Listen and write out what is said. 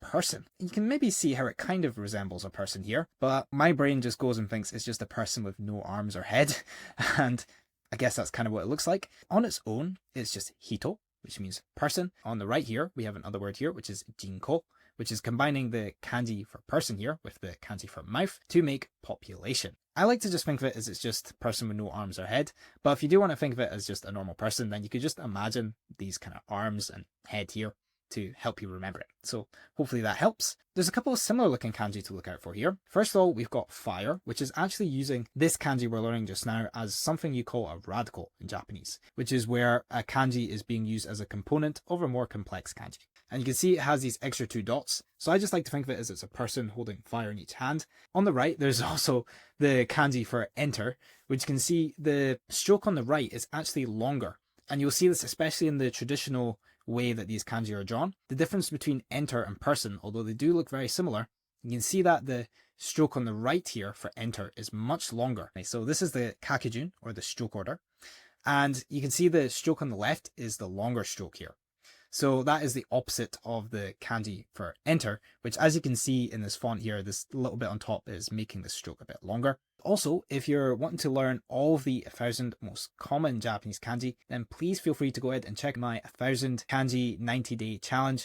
person. You can maybe see how it kind of resembles a person here, but my brain just goes and thinks it's just a person with no arms or head, and I guess that's kind of what it looks like. On its own, it's just hito, which means person. On the right here, we have another word here, which is jinko, which is combining the kanji for person here with the kanji for mouth to make population. I like to just think of it as it's just person with no arms or head, but if you do want to think of it as just a normal person, then you could just imagine these kind of arms and head here to help you remember it. So hopefully that helps. There's a couple of similar looking kanji to look out for here. First of all, we've got fire, which is actually using this kanji we're learning just now as something you call a radical in Japanese, which is where a kanji is being used as a component of a more complex kanji. And you can see it has these extra two dots. So I just like to think of it as it's a person holding fire in each hand. On the right, there's also the kanji for enter, which you can see the stroke on the right is actually longer. And you'll see this especially in the traditional way that these kanji are drawn. The difference between enter and person, although they do look very similar, you can see that the stroke on the right here for enter is much longer. So this is the kakijun, or the stroke order. And you can see the stroke on the left is the longer stroke here. So that is the opposite of the kanji for enter, which as you can see in this font here, this little bit on top is making the stroke a bit longer. Also, if you're wanting to learn all of the 1,000 most common Japanese kanji, then please feel free to go ahead and check my 1,000 kanji 90-day challenge.